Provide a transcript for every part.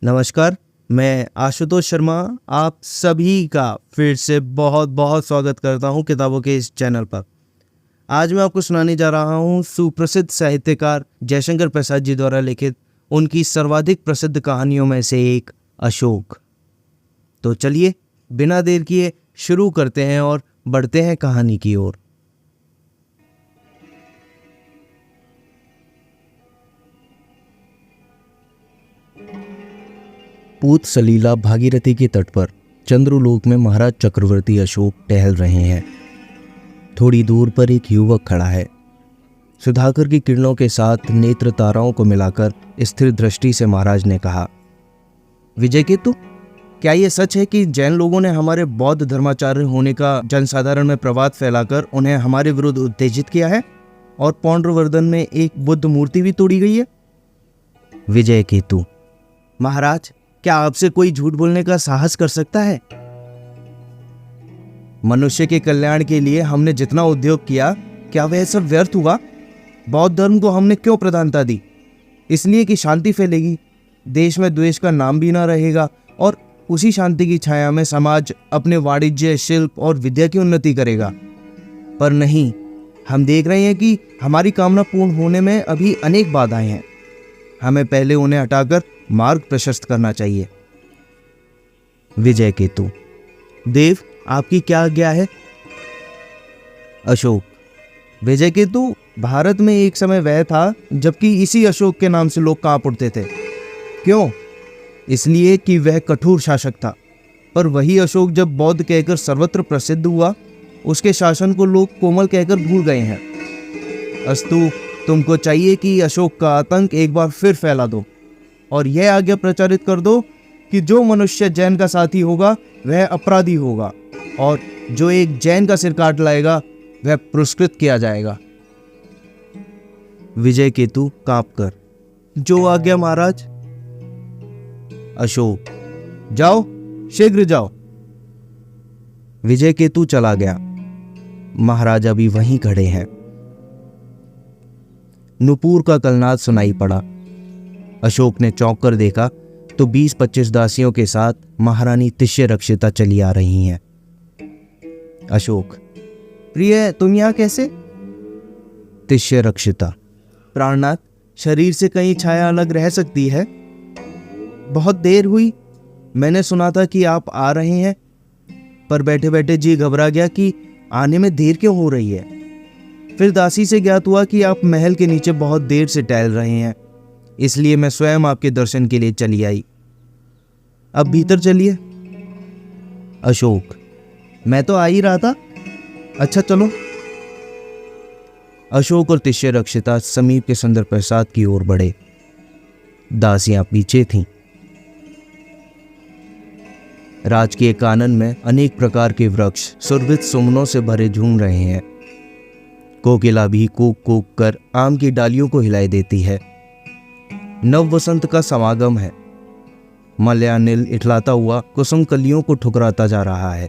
नमस्कार, मैं आशुतोष शर्मा आप सभी का फिर से बहुत बहुत स्वागत करता हूं किताबों के इस चैनल पर। आज मैं आपको सुनाने जा रहा हूं सुप्रसिद्ध साहित्यकार जयशंकर प्रसाद जी द्वारा लिखित उनकी सर्वाधिक प्रसिद्ध कहानियों में से एक अशोक। तो चलिए बिना देर किए शुरू करते हैं और बढ़ते हैं कहानी की ओर। पूत सलीला भागीरथी के तट पर चंद्रलोक में महाराज चक्रवर्ती अशोक टहल रहे हैं। थोड़ी दूर पर एक युवक खड़ा है। सुधाकर की किरणों के साथ नेत्र ताराओं को मिलाकर स्थिर दृष्टि से महाराज ने कहा, विजय केतु, क्या यह सच है कि जैन लोगों ने हमारे बौद्ध धर्माचार्य होने का जनसाधारण में प्रवाद फैलाकर उन्हें हमारे विरुद्ध उत्तेजित किया है और पौंड्रवर्धन में एक बुद्ध मूर्ति भी तोड़ी गई है? विजय केतु, महाराज, क्या आपसे कोई झूठ बोलने का साहस कर सकता है? मनुष्य के कल्याण के लिए हमने जितना उद्योग किया, क्या वह सब व्यर्थ हुआ? बौद्ध धर्म को हमने क्यों प्रधानता दी? इसलिए कि शांति फैलेगी, देश में द्वेष का नाम भी ना रहेगा और उसी शांति की छाया में समाज अपने वाणिज्य, शिल्प और विद्या की उन्नति करेगा। पर नहीं, हम देख रहे हैं कि हमारी कामना पूर्ण होने में अभी अनेक बाधाएं हैं। हमें पहले उन्हें हटाकर मार्ग प्रशस्त करना चाहिए। विजय केतु, देव, आपकी क्या आज्ञा है? अशोक, विजय केतु, भारत में एक समय वह था जबकि इसी अशोक के नाम से लोग कांप उठते थे। क्यों? इसलिए कि वह कठोर शासक था। पर वही अशोक जब बौद्ध कहकर सर्वत्र प्रसिद्ध हुआ, उसके शासन को लोग कोमल कहकर भूल गए हैं। अस्तु, तुमको चाहिए कि अशोक का आतंक एक बार फिर फैला दो और यह आज्ञा प्रचारित कर दो कि जो मनुष्य जैन का साथी होगा वह अपराधी होगा और जो एक जैन का सिर काट लाएगा वह पुरस्कृत किया जाएगा। विजय केतु कांपकर, जो आज्ञा महाराज। अशोक, जाओ, शीघ्र जाओ। विजय केतु चला गया। महाराज अभी वहीं खड़े हैं। नुपुर का कलनाद सुनाई पड़ा। अशोक ने चौंक कर देखा तो 20-25 दासियों के साथ महारानी तिष्यरक्षिता चली आ रही हैं। अशोक, प्रिय, तुम यहां कैसे? तिष्यरक्षिता, प्राणनाथ, शरीर से कहीं छाया अलग रह सकती है? बहुत देर हुई, मैंने सुना था कि आप आ रहे हैं, पर बैठे बैठे जी घबरा गया कि आने में देर क्यों हो रही है। फिर दासी से ज्ञात हुआ कि आप महल के नीचे बहुत देर से टहल रहे हैं, इसलिए मैं स्वयं आपके दर्शन के लिए चली आई। अब भीतर चलिए। अशोक, मैं तो आ ही रहा था। अच्छा चलो। अशोक और तिष्यरक्षिता समीप के सुंदर प्रसाद की ओर बढ़े। दासियां पीछे थीं। राजकीय कानन में अनेक प्रकार के वृक्ष सुरभित सुमनों से भरे झूम रहे हैं। कोकिला भी कूक कूक कर आम की डालियों को हिलाई देती है। नव वसंत का समागम है। मलयानिल इठलाता हुआ कुसुम कलियों को ठुकराता जा रहा है।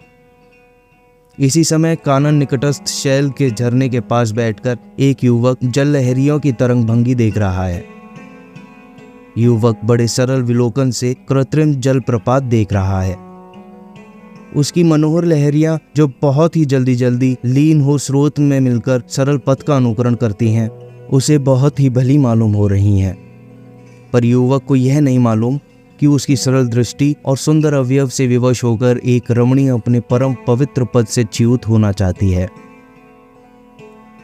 इसी समय कानन निकटस्थ शैल के झरने के पास बैठकर एक युवक जल लहरियों की तरंग भंगी देख रहा है। युवक बड़े सरल विलोकन से कृत्रिम जल प्रपात देख रहा है। उसकी मनोहर लहरियां जो बहुत ही जल्दी जल्दी लीन हो स्रोत में मिलकर सरल पथ का अनुकरण करती हैं, उसे बहुत ही भली मालूम हो रही हैं। पर युवक को यह नहीं मालूम कि उसकी सरल दृष्टि और सुंदर अवयव से विवश होकर एक रमणी अपने परम पवित्र पद से च्युत होना चाहती है।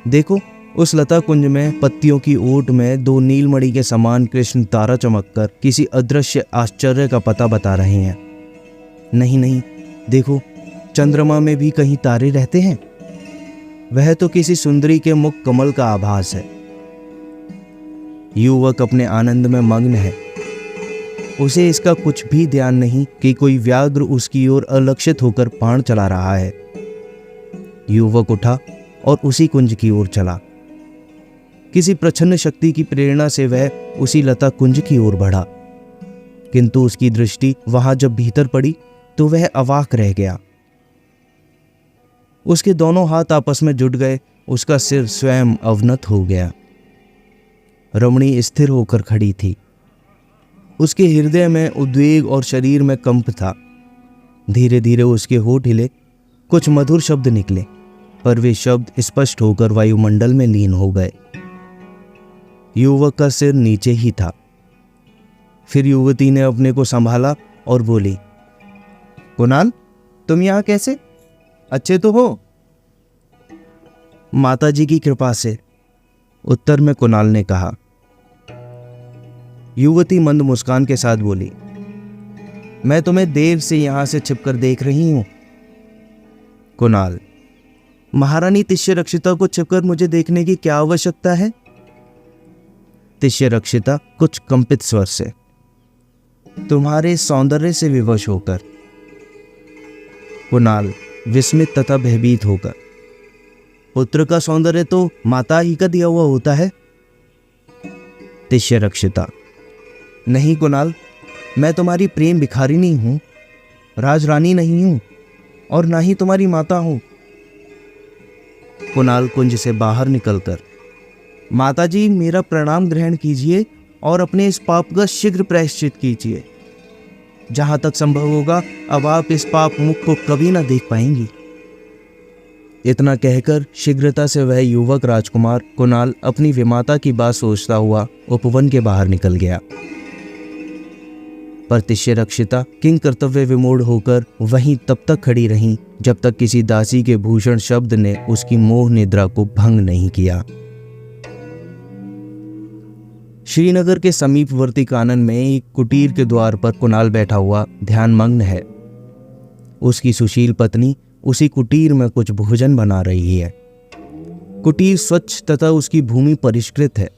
देखो, उस लता कुंज में पत्तियों की ओट में 2 नीलमणि के समान कृष्ण तारा चमककर किसी अदृश्य आश्चर्य का पता बता रहे हैं। नहीं नहीं, देखो, चंद्रमा में भी कहीं तारे रहते हैं। वह तो किसी सुंदरी के मुख कमल का आभास है। युवक अपने आनंद में मग्न है। उसे इसका कुछ भी ध्यान नहीं कि कोई व्याघ्र उसकी ओर अलक्षित होकर बाण चला रहा है। युवक उठा और उसी कुंज की ओर चला। किसी प्रच्छन्न शक्ति की प्रेरणा से वह उसी लता कुंज की ओर बढ़ा, किंतु उसकी दृष्टि वहां जब भीतर पड़ी तो वह अवाक रह गया। उसके दोनों हाथ आपस में जुट गए, उसका सिर स्वयं अवनत हो गया। रमणी स्थिर होकर खड़ी थी। उसके हृदय में उद्वेग और शरीर में कंप था। धीरे धीरे उसके होठ हिले, कुछ मधुर शब्द निकले, पर वे शब्द स्पष्ट होकर वायुमंडल में लीन हो गए। युवक का सिर नीचे ही था। फिर युवती ने अपने को संभाला और बोली, कुणाल, तुम यहां कैसे? अच्छे तो हो? माताजी की कृपा से, उत्तर में कुणाल ने कहा। युवती मंद मुस्कान के साथ बोली, मैं तुम्हें देर से यहां से छिपकर देख रही हूं। कुणाल, महारानी तिष्यरक्षिता को छिपकर मुझे देखने की क्या आवश्यकता है? तिष्यरक्षिता कुछ कंपित स्वर से, तुम्हारे सौंदर्य से विवश होकर। कुणाल, विस्मित तथा भयभीत होकर, पुत्र का सौंदर्य तो माता ही का दिया हुआ होता है। तिष्यरक्षिता, नहीं कुणाल, मैं तुम्हारी प्रेम भिखारिनी हूं, राजरानी नहीं हूं, और ना ही तुम्हारी माता हूं। कुणाल कुंज से बाहर निकलकर, माताजी, मेरा प्रणाम ग्रहण कीजिए और अपने इस पाप का शीघ्र प्रायश्चित कीजिए। जहां तक संभव होगा, अब आप इस पाप मुख को कभी ना देख पाएंगी। इतना कहकर शीघ्रता से वह युवक राजकुमार कुणाल अपनी विमाता की बात सोचता हुआ उपवन के बाहर निकल गया। पर तिष्यरक्षिता किंग कर्तव्य विमूढ़ होकर वहीं तब तक खड़ी रहीं जब तक किसी दासी के भूषण शब्द ने उसकी मोह निद्रा को भंग नहीं किया। श्रीनगर के समीपवर्ती कानन में एक कुटीर के द्वार पर कुणाल बैठा हुआ ध्यानमग्न है। उसकी सुशील पत्नी उसी कुटीर में कुछ भोजन बना रही है। कुटीर स्वच्छ तथा उसकी भूमि परिष्कृत है।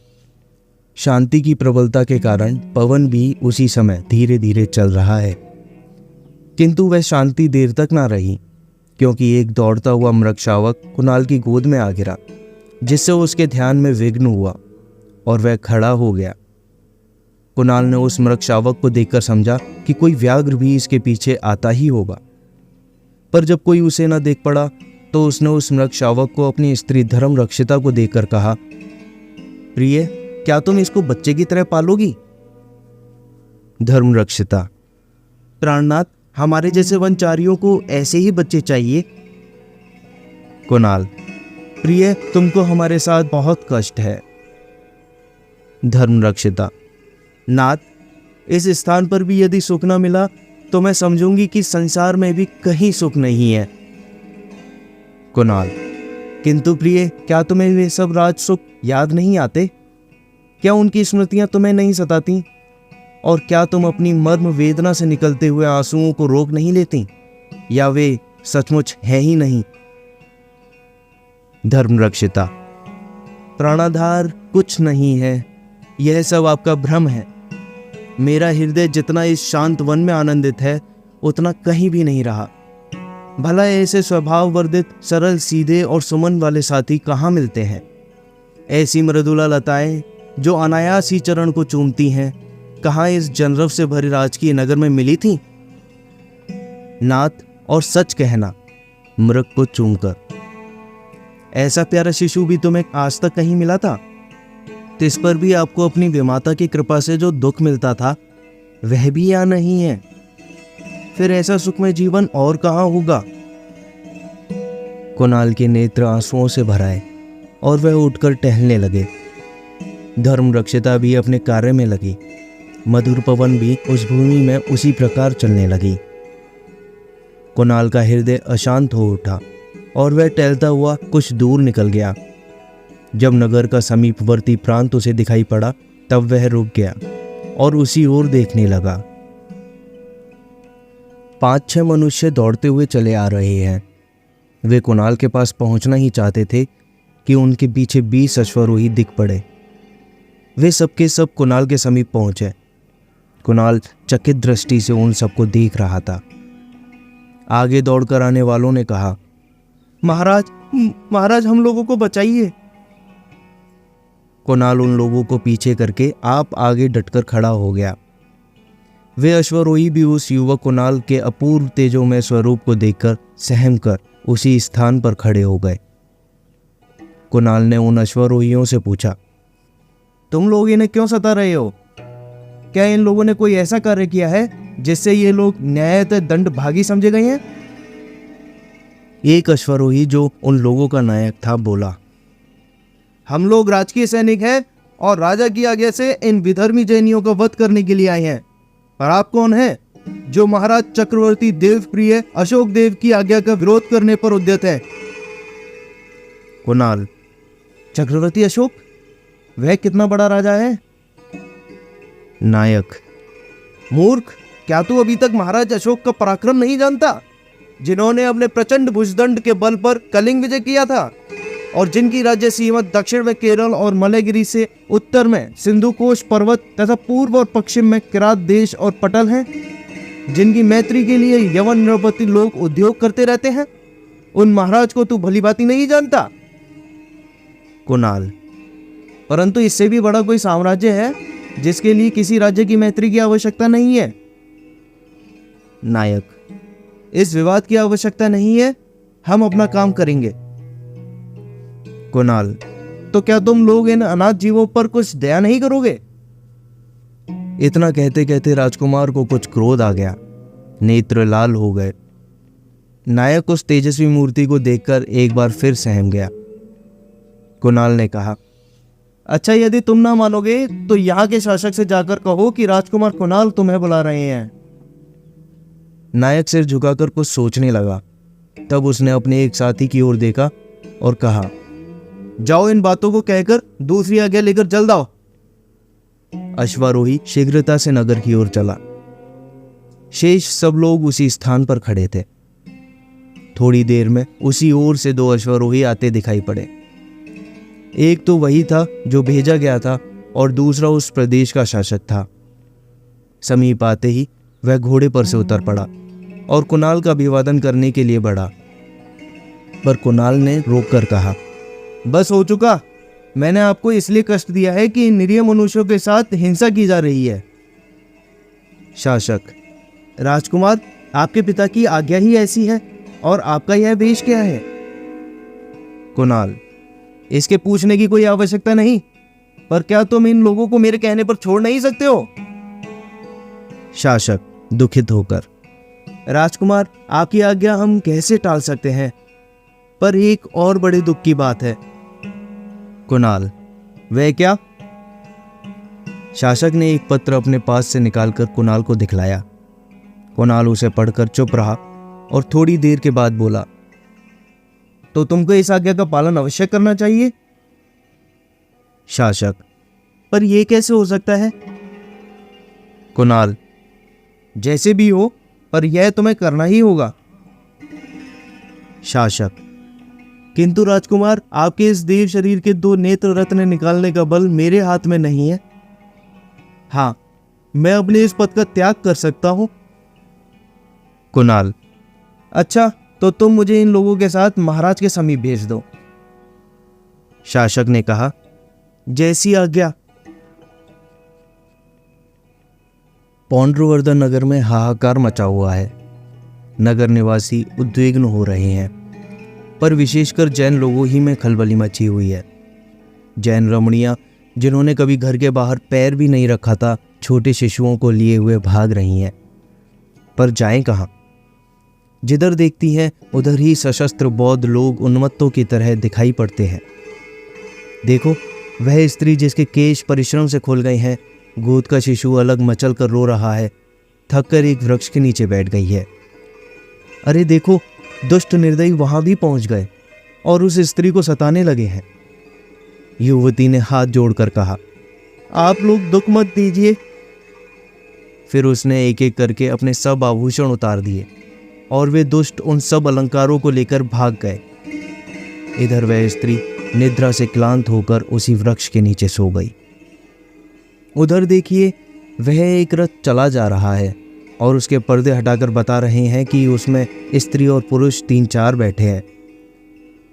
शांति की प्रबलता के कारण पवन भी उसी समय धीरे धीरे चल रहा है। किंतु वह शांति देर तक ना रही, क्योंकि एक दौड़ता हुआ मृगशावक कुणाल की गोद में आ गिरा, जिससे उसके ध्यान में विघ्न हुआ और वह खड़ा हो गया। कुणाल ने उस मृगशावक को देखकर समझा कि कोई व्याघ्र भी इसके पीछे आता ही होगा। पर जब कोई उसे न देख पड़ा तो उसने उस मृगशावक को अपनी स्त्री धर्म रक्षिता को देखकर कहा, प्रिय, क्या तुम इसको बच्चे की तरह पालोगी? धर्म रक्षिता, प्राणनाथ, हमारे जैसे वनचारियों को ऐसे ही बच्चे चाहिए। कुणाल, प्रिय, तुमको हमारे साथ बहुत कष्ट है। धर्म रक्षिता, नाथ, इस स्थान पर भी यदि सुख न मिला तो मैं समझूंगी कि संसार में भी कहीं सुख नहीं है। कुणाल, किंतु प्रिय, क्या तुम्हें वे सब राज सुख याद नहीं आते? क्या उनकी स्मृतियां तुम्हें नहीं सताती? और क्या तुम अपनी मर्म वेदना से निकलते हुए आंसुओं को रोक नहीं लेती? या वे सचमुच है ही नहीं? धर्म रक्षिता, प्राणाधार, कुछ नहीं है, यह सब आपका भ्रम है। मेरा हृदय जितना इस शांत वन में आनंदित है उतना कहीं भी नहीं रहा। भला ऐसे स्वभाव वर्धित, सरल, सीधे और सुमन वाले साथी कहाँ मिलते हैं? ऐसी मृदुला लताएं जो अनायास ही चरण को चूमती हैं, कहाँ इस जनरव से भरे राजकीय नगर में मिली थी? नाथ, और सच कहना, मृग को चूमकर, ऐसा प्यारा शिशु भी तुम्हें आज तक कहीं मिला था? इस पर भी आपको अपनी विमाता की कृपा से जो दुख मिलता था वह भी यहाँ नहीं है। फिर ऐसा सुखमय जीवन और कहाँ होगा? कुणाल के नेत्र आंसुओं से भर आए और वह उठकर टहलने लगे। धर्म रक्षिता भी अपने कार्य में लगी। मधुर पवन भी उस भूमि में उसी प्रकार चलने लगी। कुणाल का हृदय अशांत हो उठा और वह टहलता हुआ कुछ दूर निकल गया। जब नगर का समीपवर्ती प्रांत उसे दिखाई पड़ा तब वह रुक गया और उसी ओर देखने लगा। 5-6 मनुष्य दौड़ते हुए चले आ रहे हैं। वे कुणाल के पास पहुंचना ही चाहते थे कि उनके पीछे 20 अश्वारोही दिख पड़े। वे सबके सब कुणाल के समीप पहुंचे। कुणाल चकित दृष्टि से उन सबको देख रहा था। आगे दौड़कर आने वालों ने कहा, महाराज, महाराज, हम लोगों को बचाइए। कुणाल उन लोगों को पीछे करके आप आगे डटकर खड़ा हो गया। वे अश्वारोही भी उस युवक कुणाल के अपूर्व तेजोमय स्वरूप को देखकर सहम कर उसी स्थान पर खड़े हो गए। कुणाल ने उन अश्वारोहियों से पूछा, तुम लोग इन्हें क्यों सता रहे हो? क्या इन लोगों ने कोई ऐसा कार्य किया है जिससे ये लोग न्यायतः दंड भागी समझे गए हैं? एक अश्वारोही जो उन लोगों का नायक था बोला, हम लोग राजकीय सैनिक हैं और राजा की आज्ञा से इन विधर्मी जैनियों का वध करने के लिए आए हैं। और आप कौन हैं जो महाराज चक्रवर्ती देवप्रिय अशोक देव की आज्ञा का विरोध करने पर उद्यत है? कुणाल, चक्रवर्ती अशोक, वह कितना बड़ा राजा है? नायक, मूर्ख, क्या तू अभी तक महाराज अशोक का पराक्रम नहीं जानता, जिन्होंने अपने प्रचंड भुजदंड के बल पर कलिंग विजय किया था और जिनकी राज्य सीमा दक्षिण में केरल और मलयगिरी से उत्तर में सिंधु कोश पर्वत तथा पूर्व और पश्चिम में किरात देश और पटल हैं, जिनकी मैत्री के लिए यवन नृपति लोग उद्योग करते रहते हैं? उन महाराज को तू भली भांति नहीं जानता? कुणाल, परंतु इससे भी बड़ा कोई साम्राज्य है जिसके लिए किसी राज्य की मैत्री की आवश्यकता नहीं है। नायक, इस विवाद की आवश्यकता नहीं है, हम अपना काम करेंगे। कुणाल, तो क्या तुम लोग इन अनाथ जीवों पर कुछ दया नहीं करोगे? इतना कहते कहते राजकुमार को कुछ क्रोध आ गया, नेत्र लाल हो गए। नायक उस तेजस्वी मूर्ति को देखकर एक बार फिर सहम गया। कुणाल ने कहा, अच्छा, यदि तुम ना मानोगे तो यहाँ के शासक से जाकर कहो कि राजकुमार कुणाल तुम्हें बुला रहे हैं। नायक सिर झुकाकर कुछ सोचने लगा। तब उसने अपने एक साथी की ओर देखा और कहा, जाओ, इन बातों को कहकर दूसरी आज्ञा लेकर जल्द आओ। अश्वारोही शीघ्रता से नगर की ओर चला। शेष सब लोग उसी स्थान पर खड़े थे। थोड़ी देर में उसी ओर से दो अश्वारोही आते दिखाई पड़े। एक तो वही था जो भेजा गया था और दूसरा उस प्रदेश का शासक था। समीप आते ही वह घोड़े पर से उतर पड़ा और कुणाल का अभिवादन करने के लिए बढ़ा, पर कुणाल ने रोककर कहा, बस हो चुका। मैंने आपको इसलिए कष्ट दिया है कि इन निरीह मनुष्यों के साथ हिंसा की जा रही है। शासक, राजकुमार, आपके पिता की आज्ञा ही ऐसी है और आपका यह वेश क्या है? कुणाल, इसके पूछने की कोई आवश्यकता नहीं, पर क्या तुम इन लोगों को मेरे कहने पर छोड़ नहीं सकते हो? शासक दुखित होकर, राजकुमार, आपकी आज्ञा हम कैसे टाल सकते हैं, पर एक और बड़े दुख की बात है। कुणाल, वह क्या? शासक ने एक पत्र अपने पास से निकालकर कुणाल को दिखलाया। कुणाल उसे पढ़कर चुप रहा और थोड़ी देर के बाद बोला, तो तुमको इस आज्ञा का पालन अवश्य करना चाहिए। शासक, पर यह कैसे हो सकता है? कुणाल, जैसे भी हो, पर यह तुम्हें करना ही होगा। शासक, किंतु राजकुमार, आपके इस देव शरीर के दो नेत्र रत्न निकालने का बल मेरे हाथ में नहीं है। हाँ, मैं अपने इस पद का त्याग कर सकता हूं। कुणाल, अच्छा, तो तुम मुझे इन लोगों के साथ महाराज के समीप भेज दो। शासक ने कहा, जैसी आज्ञा। पौंड्रवर्धन नगर में हाहाकार मचा हुआ है। नगर निवासी उद्विग्न हो रहे हैं, पर विशेषकर जैन लोगों ही में खलबली मची हुई है। जैन रमणियां, जिन्होंने कभी घर के बाहर पैर भी नहीं रखा था, छोटे शिशुओं को लिए हुए भाग रही हैं, पर जाएं कहां? जिधर देखती हैं उधर ही सशस्त्र बौद्ध लोग उन्मत्तों की तरह दिखाई पड़ते हैं। देखो, वह स्त्री जिसके केश परिश्रम से खुल गए हैं, गोद का शिशु अलग मचल कर रो रहा है, थककर एक वृक्ष के नीचे बैठ गई है। अरे देखो, दुष्ट निर्दयी वहां भी पहुंच गए और उस स्त्री को सताने लगे हैं। युवती ने हाथ जोड़कर कहा, आप लोग दुख मत दीजिए। फिर उसने एक एक करके अपने सब आभूषण उतार दिए और वे दुष्ट उन सब अलंकारों को लेकर भाग गए। इधर वह स्त्री निद्रा से क्लांत होकर उसी वृक्ष के नीचे सो गई। उधर देखिए, वह एक रथ चला जा रहा है और उसके पर्दे हटाकर बता रहे हैं कि उसमें स्त्री और पुरुष 3-4 बैठे हैं,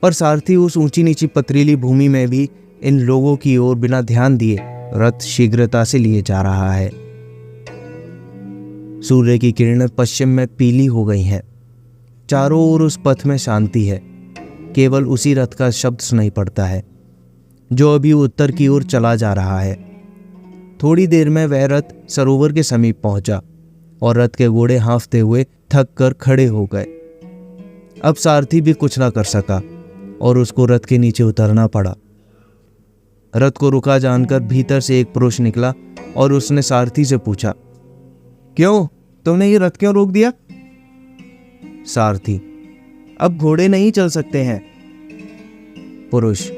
पर सारथी उस ऊंची नीची पथरीली भूमि में भी इन लोगों की ओर बिना ध्यान दिए रथ शीघ्रता से लिए जा रहा है। सूर्य की किरणें पश्चिम में पीली हो गई हैं। चारों ओर उस पथ में शांति है। केवल उसी रथ का शब्द सुनाई पड़ता है जो अभी उत्तर की ओर चला जा रहा है। थोड़ी देर में वह रथ सरोवर के समीप पहुंचा और रथ के घोड़े हाँफते हुए थक कर खड़े हो गए। अब सारथी भी कुछ ना कर सका और उसको रथ के नीचे उतरना पड़ा। रथ को रुका जानकर भीतर से एक पुरुष निकला और उसने सारथी से पूछा, क्यों, तुमने ये रथ क्यों रोक दिया? सारथी, अब घोड़े नहीं चल सकते हैं। पुरुष,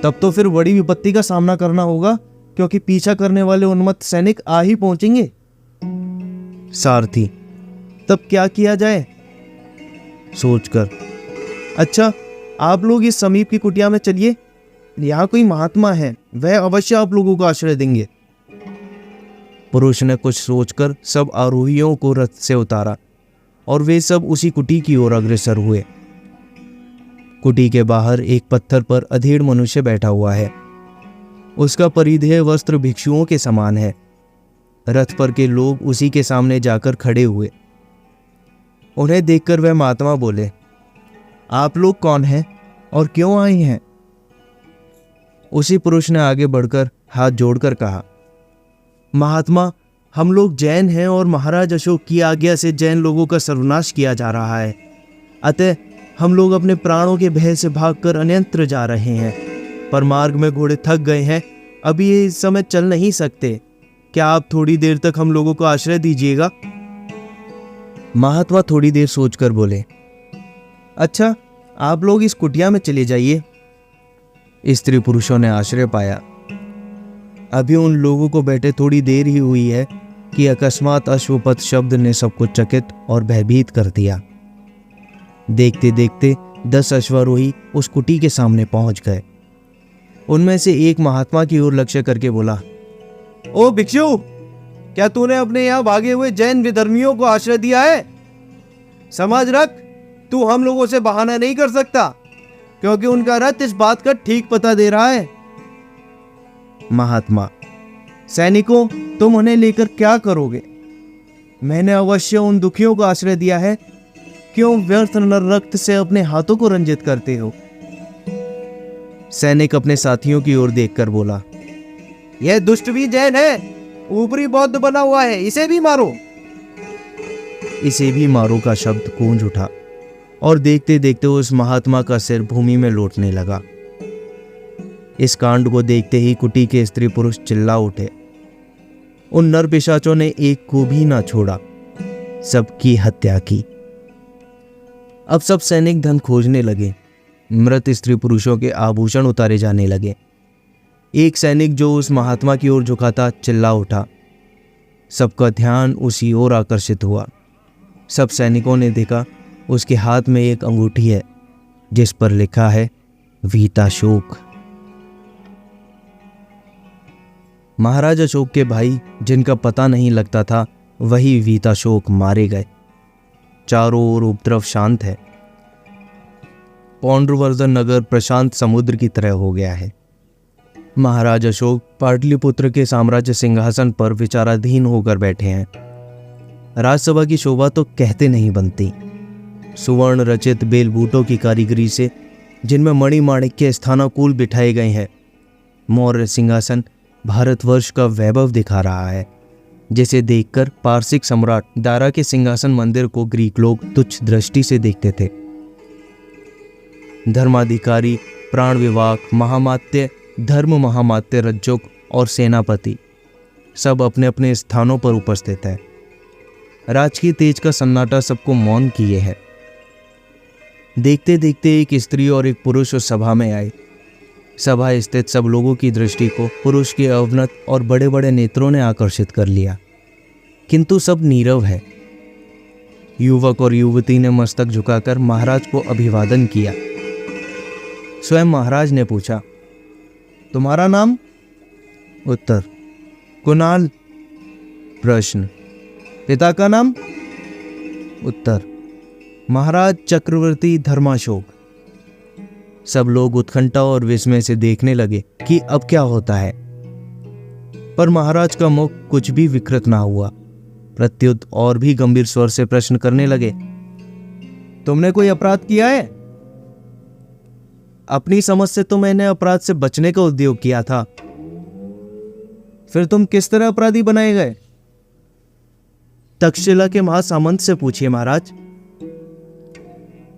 तब तो फिर बड़ी विपत्ति का सामना करना होगा, क्योंकि पीछा करने वाले उन्मत्त सैनिक आ ही पहुंचेंगे। सारथी, तब क्या किया जाए? सोचकर, अच्छा, आप लोग इस समीप की कुटिया में चलिए, यहाँ कोई महात्मा है, वह अवश्य आप लोगों को आश्रय देंगे। पुरुष ने कुछ सोचकर सब आरोहियों को रथ से उतारा और वे सब उसी कुटी की ओर अग्रसर हुए। कुटी के बाहर एक पत्थर पर अधेड़ मनुष्य बैठा हुआ है। उसका परिधेय वस्त्र भिक्षुओं के समान है। रथ पर के लोग उसी के सामने जाकर खड़े हुए। उन्हें देखकर वह महात्मा बोले, आप लोग कौन हैं और क्यों आए हैं? उसी पुरुष ने आगे बढ़कर हाथ जोड़कर कहा, महात्मा, हम लोग जैन हैं और महाराज अशोक की आज्ञा से जैन लोगों का सर्वनाश किया जा रहा है। अतः हम लोग अपने प्राणों के भय से भागकर अन्यत्र जा रहे हैं, पर मार्ग में घोड़े थक गए हैं, अभी ये इस समय चल नहीं सकते। क्या आप थोड़ी देर तक हम लोगों को आश्रय दीजिएगा? महात्मा थोड़ी देर सोचकर बोले, अच्छा, आप लोग इस कुटिया में चले जाइए। स्त्री पुरुषों ने आश्रय पाया। अभी उन लोगों को बैठे थोड़ी देर ही हुई है कि अकस्मात अश्वपथ शब्द ने सबको चकित और भयभीत कर दिया। देखते देखते 10 अश्वारोही उस कुटी के सामने पहुंच गए। उनमें से एक महात्मा की ओर लक्ष्य करके बोला, ओ भिक्षु, क्या तूने अपने यहां भागे हुए जैन विधर्मियों को आश्रय दिया है? समझ रख, तू हम लोगों से बहाना नहीं कर सकता, क्योंकि उनका रथ इस बात का ठीक पता दे रहा है। महात्मा, सैनिकों, तुम उन्हें लेकर क्या करोगे? मैंने अवश्य उन दुखियों को आश्रय दिया है, क्यों व्यर्थ नर रक्त से अपने हाथों को रंजित करते हो? सैनिक अपने साथियों की ओर देखकर बोला, यह दुष्ट भी जैन है, ऊपरी बौद्ध बना हुआ है, इसे भी मारो। इसे भी मारो का शब्द गूंज उठा और देखते देखते उस महात्मा का सिर भूमि में लौटने लगा। इस कांड को देखते ही कुटी के स्त्री पुरुष चिल्ला उठे। उन नर पिशाचों ने एक को भी ना छोड़ा, सबकी हत्या की। अब सब सैनिक धन खोजने लगे। मृत स्त्री पुरुषों के आभूषण उतारे जाने लगे। एक सैनिक जो उस महात्मा की ओर झुका था चिल्ला उठा। सबका ध्यान उसी ओर आकर्षित हुआ। सब सैनिकों ने देखा उसके हाथ में एक अंगूठी है जिस पर लिखा है वीताशोक। महाराज अशोक के भाई जिनका पता नहीं लगता था वही वीताशोक मारे गए। चारों ओर उपद्रव शांत है। पौंड्रवर्धन नगर प्रशांत समुद्र की तरह हो गया है। महाराज अशोक पाटलिपुत्र के साम्राज्य सिंहासन पर विचाराधीन होकर बैठे हैं। राजसभा की शोभा तो कहते नहीं बनती। सुवर्ण रचित बेलबूटों की कारीगरी से, जिनमें मणिमाणिक्य स्थानाकूल बिठाए गए हैं, मौर्य सिंहासन भारतवर्ष का वैभव दिखा रहा है, जिसे देखकर पारसिक सम्राट दारा के सिंहासन मंदिर को ग्रीक लोग तुच्छ दृष्टि से देखते थे। धर्माधिकारी, प्राण विवाक, महामात्य, धर्म महामात्य, रज्जुक और सेनापति सब अपने अपने स्थानों पर उपस्थित है। राजकीय तेज का सन्नाटा सबको मौन किए है। देखते देखते एक स्त्री और एक पुरुष उस सभा में आए। सभा स्थित सब लोगों की दृष्टि को पुरुष के अवनत और बड़े बड़े नेत्रों ने आकर्षित कर लिया, किंतु सब नीरव है। युवक और युवती ने मस्तक झुकाकर महाराज को अभिवादन किया। स्वयं महाराज ने पूछा, तुम्हारा नाम? उत्तर, कुणाल। प्रश्न, पिता का नाम? उत्तर, महाराज चक्रवर्ती धर्माशोक। सब लोग उत्कंठा और विस्मय से देखने लगे कि अब क्या होता है, पर महाराज का मुख कुछ भी विकृत ना हुआ। प्रत्युत और भी गंभीर स्वर से प्रश्न करने लगे, तुमने कोई अपराध किया है? अपनी समझ से तो मैंने अपराध से बचने का उद्योग किया था। फिर तुम किस तरह अपराधी बनाए गए? तक्षशिला के महासामंत से पूछिए महाराज।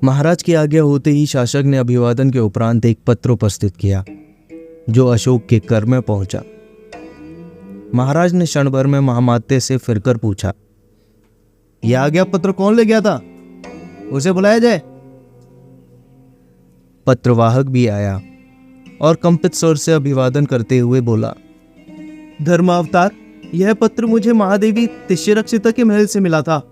महाराज की आज्ञा होते ही शासक ने अभिवादन के उपरांत एक पत्र उपस्थित किया जो अशोक के कर में पहुंचा। महाराज ने क्षण भर में महामात्य से फिरकर पूछा, यह आज्ञा पत्र कौन ले गया था? उसे बुलाया जाए। पत्रवाहक भी आया और कंपित स्वर से अभिवादन करते हुए बोला, धर्मावतार, यह पत्र मुझे महादेवी तिष्यरक्षिता के महल से मिला था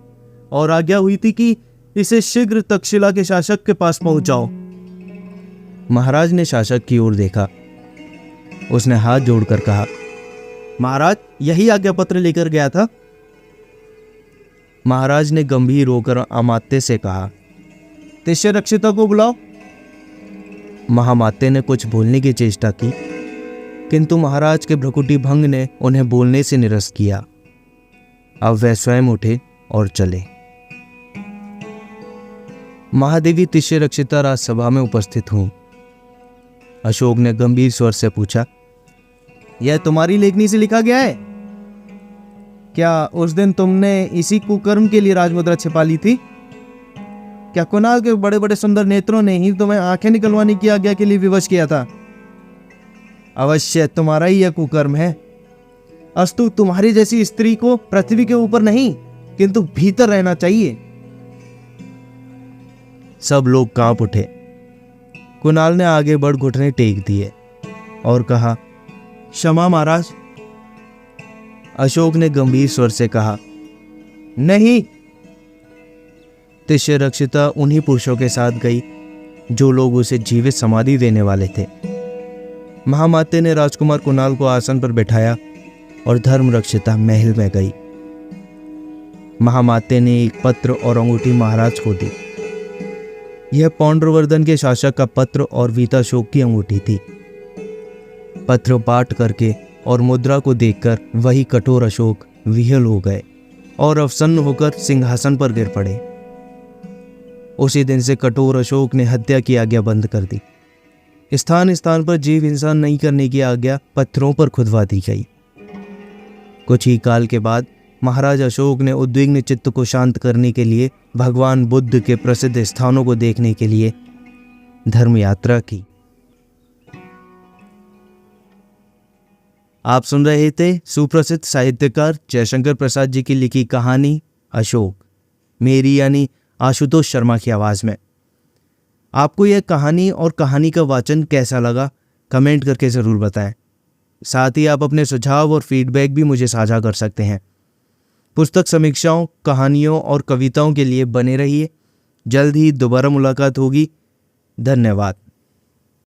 और आज्ञा हुई थी कि इसे शीघ्र तक्षशिला के शासक के पास पहुंचाओ। महाराज ने शासक की ओर देखा। उसने हाथ जोड़कर कहा, महाराज, यही आज्ञा पत्र लेकर गया था। महाराज ने गंभीर होकर अमात्य से कहा, तिष्यरक्षिता को बुलाओ। महामात्य ने कुछ बोलने की चेष्टा की, किंतु महाराज के भ्रुकुटी भंग ने उन्हें बोलने से निरस्त किया। अब वह स्वयं उठे और चले। महादेवी तिष्यरक्षिता राजसभा में उपस्थित हुई। अशोक ने गंभीर स्वर से पूछा, यह तुम्हारी लेखनी से लिखा गया है? क्या उस दिन तुमने इसी कुकर्म के लिए राजमुद्रा छिपा ली थी? क्या कुणाल के बड़े बड़े सुंदर नेत्रों ने ही तुम्हें आंखें निकलवाने की आज्ञा के लिए विवश किया था? अवश्य तुम्हारा ही यह कुकर्म है। अस्तु, तुम्हारी जैसी स्त्री को पृथ्वी के ऊपर नहीं किंतु भीतर रहना चाहिए। सब लोग कांप उठे। कुणाल ने आगे बढ़ घुटने टेक दिए और कहा, क्षमा महाराज। अशोक ने गंभीर स्वर से कहा, नहीं। तिष्यरक्षिता उन्हीं पुरुषों के साथ गई जो लोग उसे जीवित समाधि देने वाले थे। महामात्य ने राजकुमार कुणाल को आसन पर बैठाया और धर्मरक्षिता महल में गई। महामात्य ने एक पत्र और अंगूठी महाराज को दी। यह पौंड्रवर्धन के शासक का पत्र और वीताशोक की अंगूठी थी। पत्र पाठ करके और मुद्रा को देखकर वही कठोर अशोक विह्वल हो गए और अवसन्न होकर सिंहासन पर गिर पड़े। उसी दिन से कठोर अशोक ने हत्या की आज्ञा बंद कर दी। स्थान स्थान पर जीव हिंसा नहीं करने की आज्ञा पत्थरों पर खुदवा दी गई। कुछ ही काल के बाद महाराज अशोक ने उद्विग्न चित्त को शांत करने के लिए भगवान बुद्ध के प्रसिद्ध स्थानों को देखने के लिए धर्म यात्रा की। आप सुन रहे थे सुप्रसिद्ध साहित्यकार जयशंकर प्रसाद जी की लिखी कहानी अशोक, मेरी यानी आशुतोष शर्मा की आवाज में। आपको यह कहानी और कहानी का वाचन कैसा लगा, कमेंट करके ज़रूर बताएं। साथ ही आप अपने सुझाव और फीडबैक भी मुझे साझा कर सकते हैं। पुस्तक समीक्षाओं, कहानियों और कविताओं के लिए बने रहिए। जल्द ही दोबारा मुलाकात होगी। धन्यवाद।